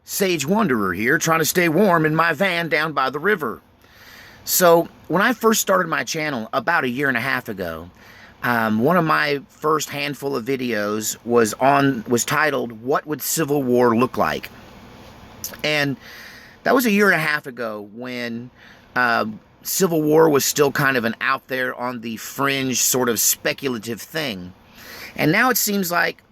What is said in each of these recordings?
Sage Wanderer here, trying to stay warm in my van down by the river. So, when I first started my channel about a year and a half ago, one of my first handful of videos was titled, "What Would Civil War Look Like?" And that was a year and a half ago when Civil War was still kind of an out there on the fringe sort of speculative thing. And now it seems like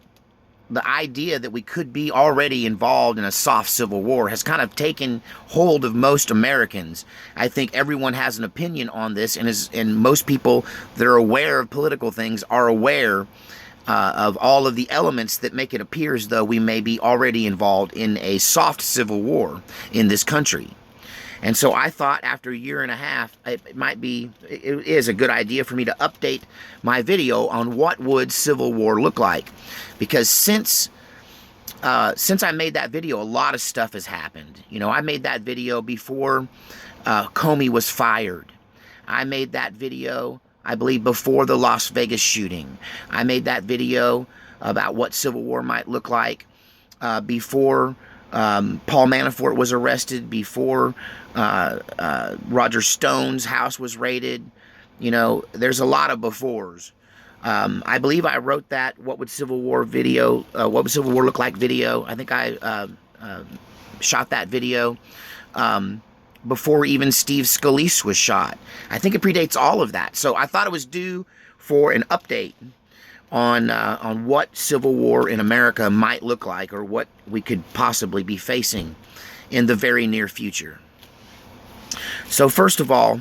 the idea that we could be already involved in a soft civil war has kind of taken hold of most Americans. I think everyone has an opinion on this, and most people that are aware of political things are aware of all of the elements that make it appear as though we may be already involved in a soft civil war in this country. And so I thought after a year and a half, it is a good idea for me to update my video on what would civil war look like. Because since I made that video, a lot of stuff has happened. You know, I made that video before Comey was fired. I made that video, I believe, before the Las Vegas shooting. I made that video about what civil war might look like before Paul Manafort was arrested, before Roger Stone's house was raided. You know, there's a lot of befores. I believe I wrote that What Would Civil War video, What Would Civil War Look Like video. I think I shot that video before even Steve Scalise was shot. I think it predates all of that. So I thought it was due for an update on what civil war in America might look like, or what we could possibly be facing in the very near future. So first of all,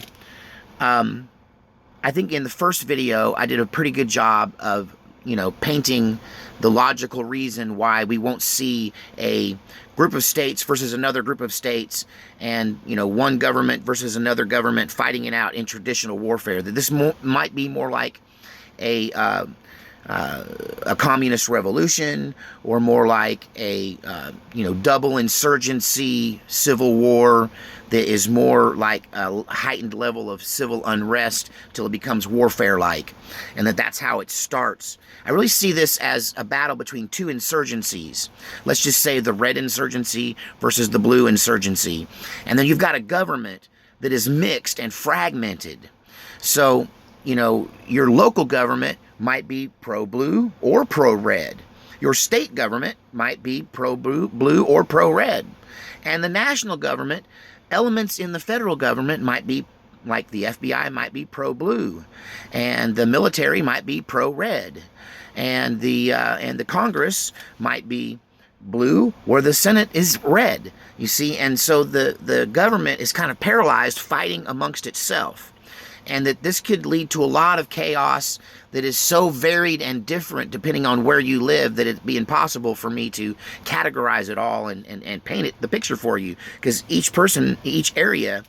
I think in the first video I did a pretty good job of, you know, painting the logical reason why we won't see a group of states versus another group of states, and, you know, one government versus another government fighting it out in traditional warfare. That this might be more like a communist revolution, or more like a double insurgency civil war that is more like a heightened level of civil unrest till it becomes warfare-like, and that's how it starts. I really see this as a battle between two insurgencies. Let's just say the red insurgency versus the blue insurgency, and then you've got a government that is mixed and fragmented. So, you know, your local government might be pro-blue or pro-red. Your state government might be pro-blue or pro-red. And the national government, elements in the federal government might be, like the FBI might be pro-blue, and the military might be pro-red, and the Congress might be blue, or the Senate is red. You see, and so the government is kind of paralyzed, fighting amongst itself. And that this could lead to a lot of chaos that is so varied and different depending on where you live that it'd be impossible for me to categorize it all and paint the picture for you. Because each person, each area,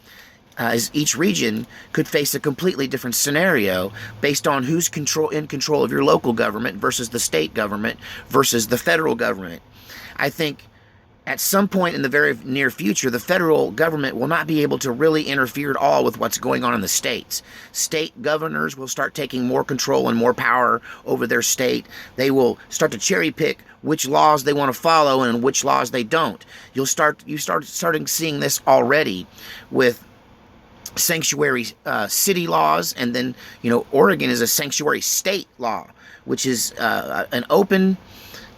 each region could face a completely different scenario based on who's in control of your local government versus the state government versus the federal government. I think at some point in the very near future, the federal government will not be able to really interfere at all with what's going on in the states. State governors will start taking more control and more power over their state. They will start to cherry pick which laws they want to follow and which laws they don't. You start seeing this already with sanctuary city laws, and then, you know, Oregon is a sanctuary state law, which is an open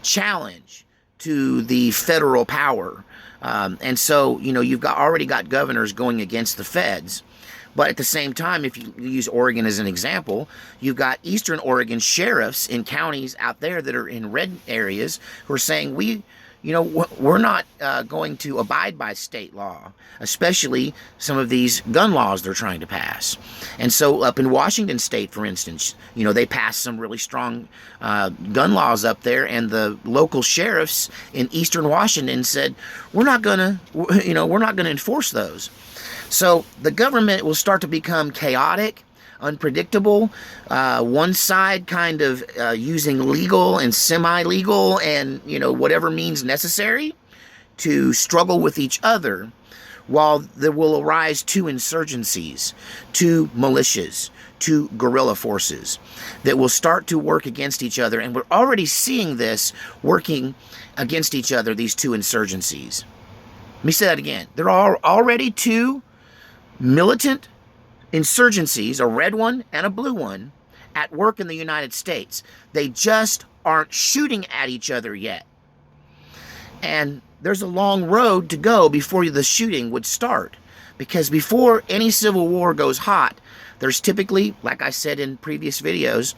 challenge to the federal power. And so, you know, you've already got governors going against the feds. But at the same time, if you use Oregon as an example, you've got Eastern Oregon sheriffs in counties out there that are in red areas who are saying, we're not going to abide by state law, especially some of these gun laws they're trying to pass. And so up in Washington State, for instance, you know, they passed some really strong gun laws up there, and the local sheriffs in Eastern Washington said, we're not going to enforce those. So the government will start to become chaotic, unpredictable, one side kind of using legal and semi-legal and, you know, whatever means necessary to struggle with each other, while there will arise two insurgencies, two militias, two guerrilla forces that will start to work against each other. And we're already seeing this working against each other, these two insurgencies. Let me say that again. There are already two militant insurgencies, a red one and a blue one, at work in the United States. They just aren't shooting at each other yet. And there's a long road to go before the shooting would start. Because before any civil war goes hot, there's typically, like I said in previous videos,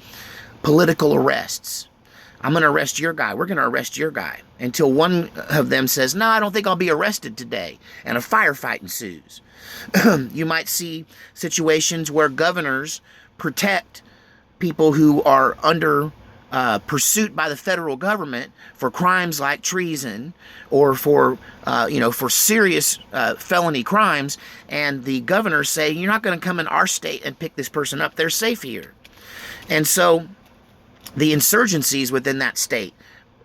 political arrests. I'm going to arrest your guy. We're going to arrest your guy. Until one of them says, no, I don't think I'll be arrested today. And a firefight ensues. You might see situations where governors protect people who are under pursuit by the federal government for crimes like treason or for serious felony crimes. And the governors say, you're not going to come in our state and pick this person up. They're safe here. And so the insurgencies within that state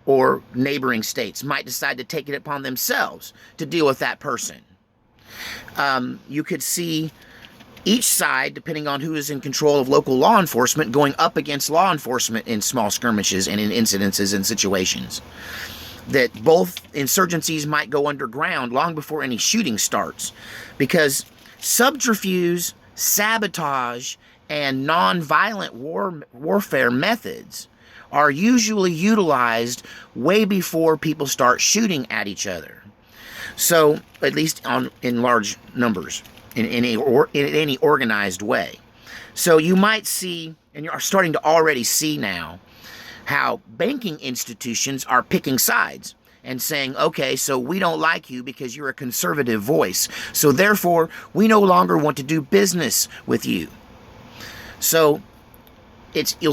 or neighboring states might decide to take it upon themselves to deal with that person. You could see each side, depending on who is in control of local law enforcement, going up against law enforcement in small skirmishes and in incidences and situations. That both insurgencies might go underground long before any shooting starts, because subterfuge, sabotage, and non-violent warfare methods are usually utilized way before people start shooting at each other. So, at least in large numbers, in any organized way. So you might see, and you're starting to already see now, how banking institutions are picking sides and saying, okay, so we don't like you because you're a conservative voice. So therefore, we no longer want to do business with you. So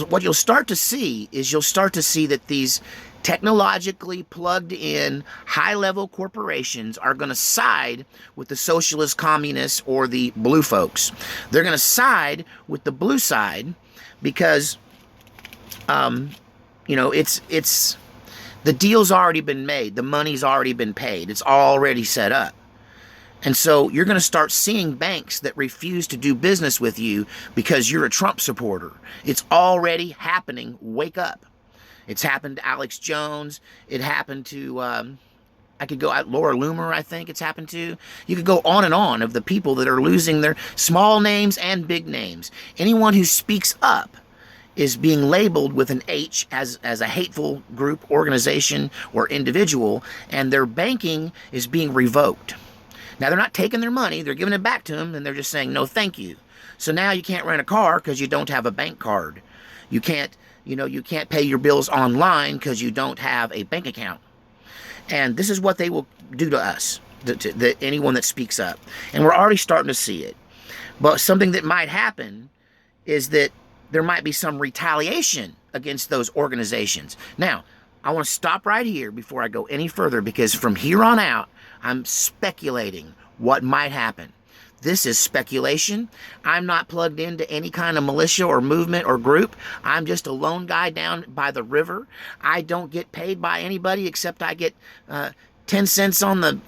what you'll start to see is that these technologically plugged in high-level corporations are going to side with the socialist, communists, or the blue folks. They're going to side with the blue side because, it's the deal's already been made. The money's already been paid. It's already set up. And so you're going to start seeing banks that refuse to do business with you because you're a Trump supporter. It's already happening. Wake up. It's happened to Alex Jones. It happened to, I could go at Laura Loomer, I think it's happened to. You could go on of the people that are losing their small names and big names. Anyone who speaks up is being labeled with an H as a hateful group, organization, or individual, and their banking is being revoked. Now, they're not taking their money, they're giving it back to them, and they're just saying, no, thank you. So now you can't rent a car because you don't have a bank card. You can't pay your bills online because you don't have a bank account. And this is what they will do to us, to anyone that speaks up. And we're already starting to see it. But something that might happen is that there might be some retaliation against those organizations. Now, I want to stop right here before I go any further, because from here on out, I'm speculating what might happen. This is speculation. I'm not plugged into any kind of militia or movement or group. I'm just a lone guy down by the river. I don't get paid by anybody except I get 10 cents on the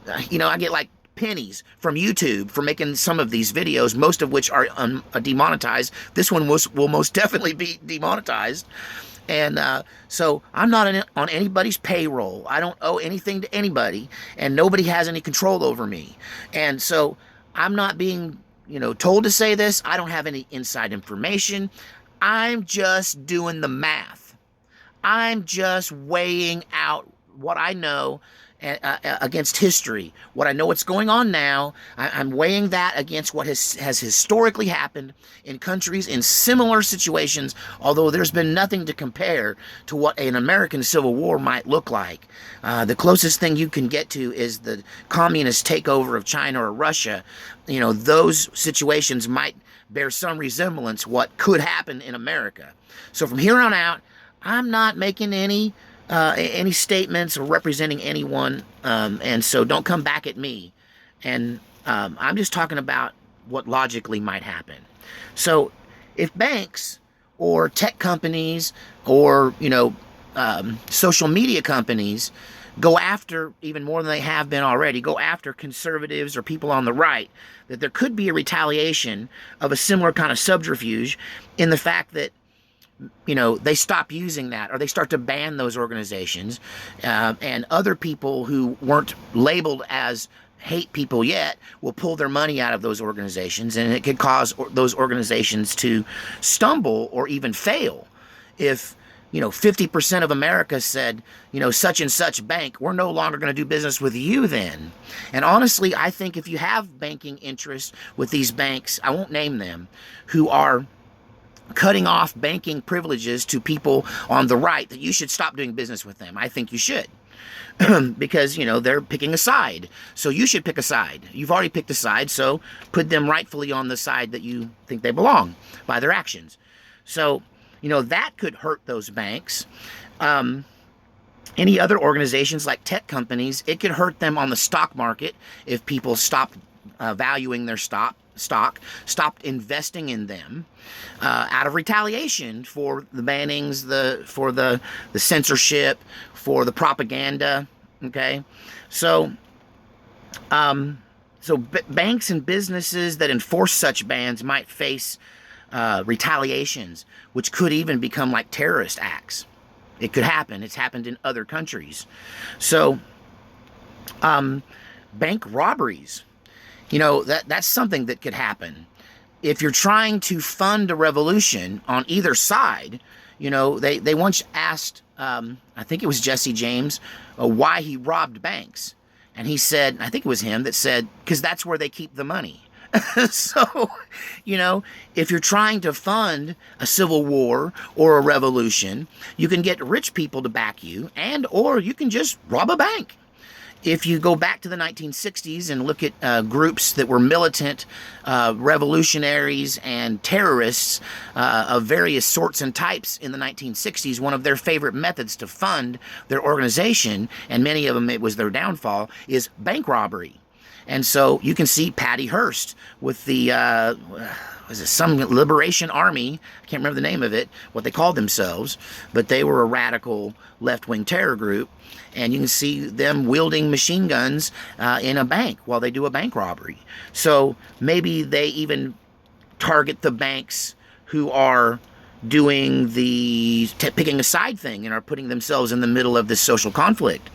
I get like pennies from YouTube for making some of these videos, most of which are demonetized. This one will most definitely be demonetized. And so I'm not on anybody's payroll. I don't owe anything to anybody, and nobody has any control over me. And so I'm not being, told to say this. I don't have any inside information. I'm just doing the math. I'm just weighing out what I know against history. What I know what's going on now, I'm weighing that against what has historically happened in countries in similar situations, although there's been nothing to compare to what an American Civil War might look like. The closest thing you can get to is the communist takeover of China or Russia. Those situations might bear some resemblance what could happen in America. So from here on out, I'm not making any statements or representing anyone, and so don't come back at me. And I'm just talking about what logically might happen. So if banks or tech companies or social media companies go after, even more than they have been already, go after conservatives or people on the right, that there could be a retaliation of a similar kind of subterfuge in the fact that they stop using that, or they start to ban those organizations, and other people who weren't labeled as hate people yet will pull their money out of those organizations, and it could cause those organizations to stumble or even fail. If 50% of America said, such and such bank, we're no longer going to do business with you then. And honestly, I think if you have banking interests with these banks, I won't name them, who are cutting off banking privileges to people on the right, that you should stop doing business with them. I think you should. Because, they're picking a side. So you should pick a side. You've already picked a side, so put them rightfully on the side that you think they belong by their actions. So, that could hurt those banks. Any other organizations like tech companies, it could hurt them on the stock market if people stop valuing their stock, stopped investing in them out of retaliation for the bannings, for the censorship, for the propaganda. Okay, so banks and businesses that enforce such bans might face retaliations, which could even become like terrorist acts. It could happen. It's happened in other countries. So, bank robberies. That's something that could happen. If you're trying to fund a revolution on either side, they once asked, I think it was Jesse James, why he robbed banks. And he said, I think it was him that said, because that's where they keep the money. So, if you're trying to fund a civil war or a revolution, you can get rich people to back you, or you can just rob a bank. If you go back to the 1960s and look at groups that were militant revolutionaries and terrorists of various sorts and types in the 1960s, one of their favorite methods to fund their organization, and many of them it was their downfall, is bank robbery. And so you can see Patty Hearst with the, was it some Liberation Army? I can't remember the name of it, what they called themselves, but they were a radical left-wing terror group. And you can see them wielding machine guns in a bank while they do a bank robbery. So maybe they even target the banks who are doing the picking a side thing and are putting themselves in the middle of this social conflict.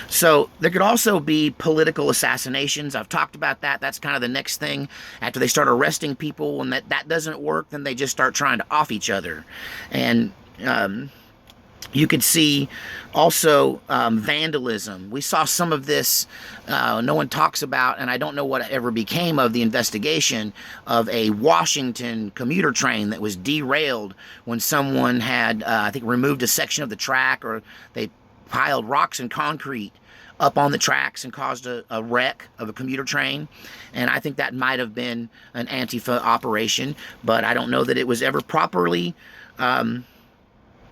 So there could also be political assassinations. I've talked about that. That's kind of the next thing. After they start arresting people and that doesn't work, then they just start trying to off each other. And you could see also vandalism. We saw some of this, no one talks about, and I don't know what ever became of the investigation of a Washington commuter train that was derailed when someone had, I think, removed a section of the track, or they piled rocks and concrete up on the tracks and caused a wreck of a commuter train. And I think that might have been an Antifa operation, but I don't know that it was ever properly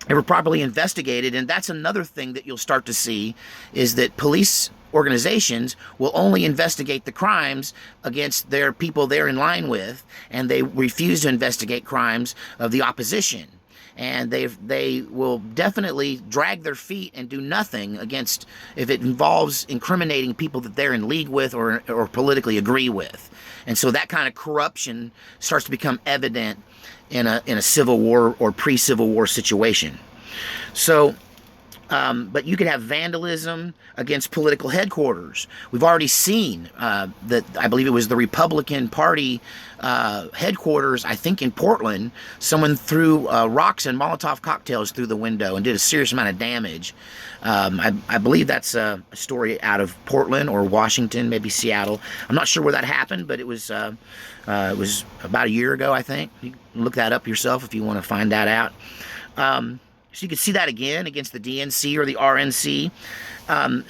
investigated. And that's another thing that you'll start to see, is that police organizations will only investigate the crimes against their people they're in line with, and they refuse to investigate crimes of the opposition. And they will definitely drag their feet and do nothing against if it involves incriminating people that they're in league with or politically agree with. And so that kind of corruption starts to become evident in a civil war or pre-Civil War situation. So, but you could have vandalism against political headquarters. We've already seen that, I believe it was the Republican Party headquarters, I think in Portland, someone threw rocks and Molotov cocktails through the window and did a serious amount of damage. I believe that's a story out of Portland or Washington, maybe Seattle. I'm not sure where that happened, but it was about a year ago, I think. You can look that up yourself if you want to find that out. So you could see that again against the DNC or the RNC.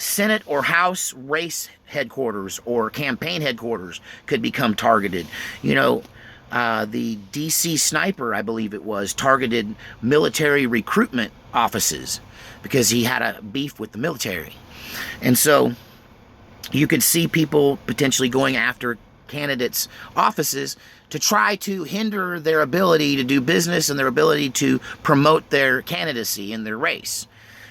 Senate or House race headquarters or campaign headquarters could become targeted. The DC sniper, I believe it was, targeted military recruitment offices because he had a beef with the military. And so you could see people potentially going after candidates' offices to try to hinder their ability to do business and their ability to promote their candidacy in their race,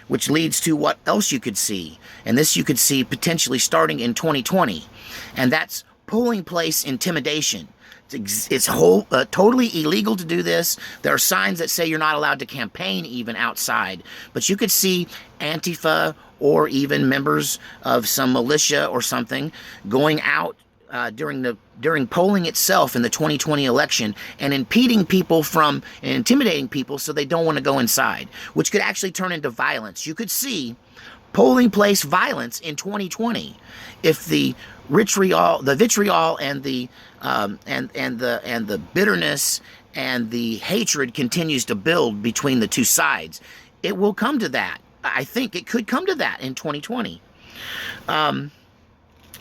which leads to what else you could see. And this you could see potentially starting in 2020. And that's polling place intimidation. It's totally illegal to do this. There are signs that say you're not allowed to campaign even outside. But you could see Antifa or even members of some militia or something going out during polling itself in the 2020 election and impeding people and intimidating people so they don't want to go inside, which could actually turn into violence. You could see polling place violence in 2020 if the vitriol and the bitterness and the hatred continues to build between the two sides. It will come to that. I think it could come to that in 2020.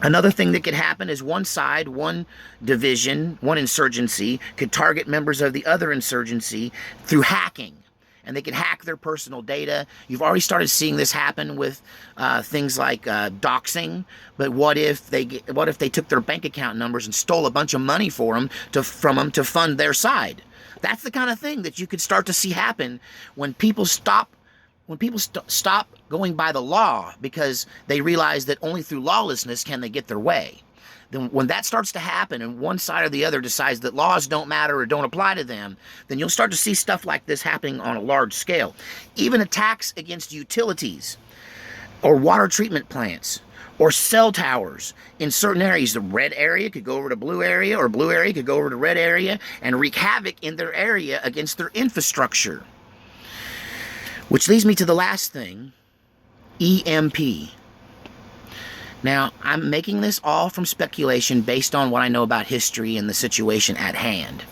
Another thing that could happen is one side, one division, one insurgency could target members of the other insurgency through hacking. And they can hack their personal data. You've already started seeing this happen with things like doxing. But what if they took their bank account numbers and stole a bunch of money from them to fund their side? That's the kind of thing that you could start to see happen when people stop going by the law because they realize that only through lawlessness can they get their way. Then when that starts to happen and one side or the other decides that laws don't matter or don't apply to them, then you'll start to see stuff like this happening on a large scale. Even attacks against utilities or water treatment plants or cell towers in certain areas. The red area could go over to blue area, or blue area could go over to red area and wreak havoc in their area against their infrastructure. Which leads me to the last thing, EMP. Now, I'm making this all from speculation based on what I know about history and the situation at hand.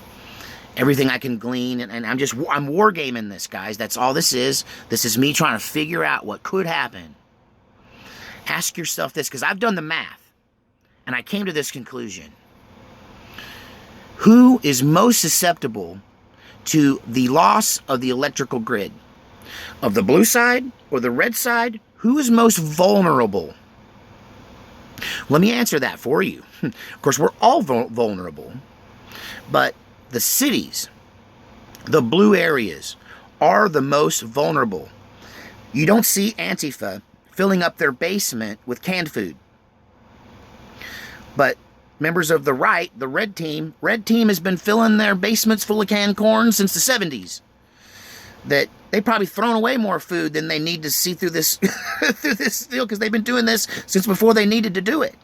Everything I can glean, and I'm wargaming this, guys. That's all this is. This is me trying to figure out what could happen. Ask yourself this, because I've done the math, and I came to this conclusion. Who is most susceptible to the loss of the electrical grid? Of the blue side or the red side? Who is most vulnerable? Let me answer that for you. Of course, we're all vulnerable, but the cities, the blue areas, are the most vulnerable. You don't see Antifa filling up their basement with canned food. But members of the right, the red team has been filling their basements full of canned corn since the 70s. That they've probably thrown away more food than they need to see through this through this deal, because they've been doing this since before they needed to do it.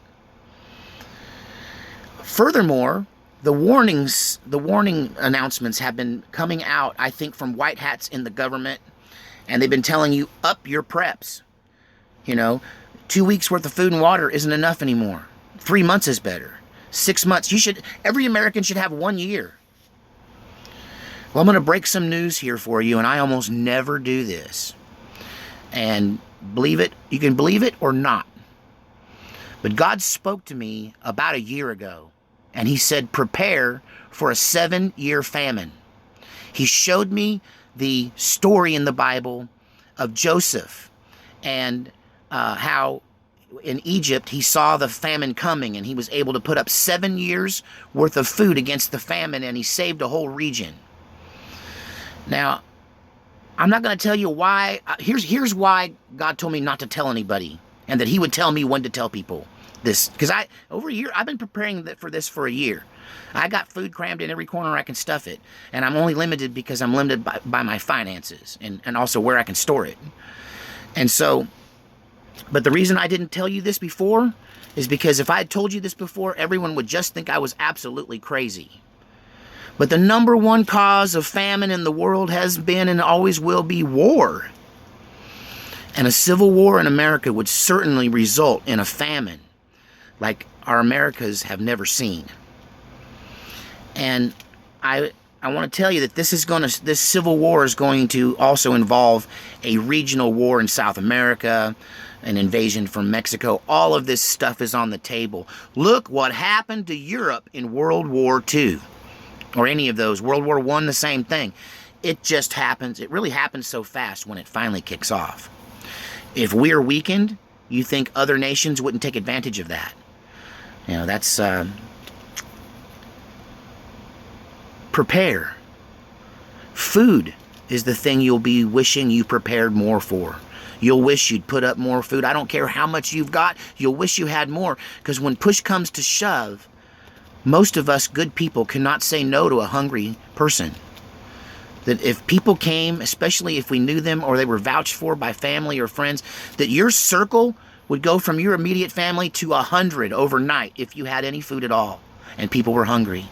Furthermore, the warning announcements have been coming out, I think, from white hats in the government, and they've been telling you, up your preps. 2 weeks worth of food and water isn't enough anymore. 3 months is better. 6 months. Every American should have 1 year. Well, I'm going to break some news here for you, and I almost never do this. And believe it, you can believe it or not. But God spoke to me about a year ago, and he said, prepare for a 7-year famine. He showed me the story in the Bible of Joseph and how in Egypt he saw the famine coming, and he was able to put up 7 years worth of food against the famine, and he saved a whole region. Now, I'm not going to tell you why. Here's why God told me not to tell anybody, and that he would tell me when to tell people this. Because over a year, I've been preparing for this for a year. I got food crammed in every corner I can stuff it. And I'm only limited because I'm limited by my finances and also where I can store it. And so, but the reason I didn't tell you this before is because if I had told you this before, everyone would just think I was absolutely crazy. But the number one cause of famine in the world has been and always will be war. And a civil war in America would certainly result in a famine like our Americas have never seen. And I want to tell you that this civil war is going to also involve a regional war in South America, an invasion from Mexico. All of this stuff is on the table. Look what happened to Europe in World War II. Or any of those. World War I, the same thing. It just happens. It really happens so fast when it finally kicks off. If we're weakened, you think other nations wouldn't take advantage of that. That's... prepare. Food is the thing you'll be wishing you prepared more for. You'll wish you'd put up more food. I don't care how much you've got. You'll wish you had more. Because when push comes to shove, Most of us good people cannot say no to a hungry person. That if people came, especially if we knew them or they were vouched for by family or friends, that your circle would go from your immediate family to 100 overnight if you had any food at all and people were hungry.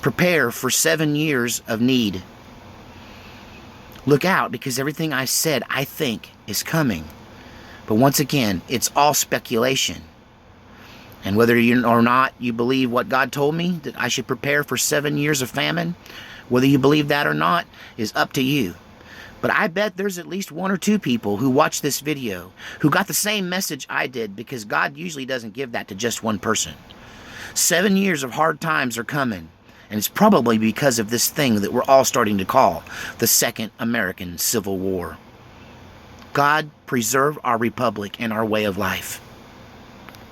Prepare for 7 years of need. Look out, because everything I said, I think, is coming. But once again, it's all speculation. And whether you or not you believe what God told me, that I should prepare for 7 years of famine, whether you believe that or not is up to you. But I bet there's at least 1 or 2 people who watched this video who got the same message I did, because God usually doesn't give that to just one person. 7 years of hard times are coming. And it's probably because of this thing that we're all starting to call the Second American Civil War. God preserve our republic and our way of life.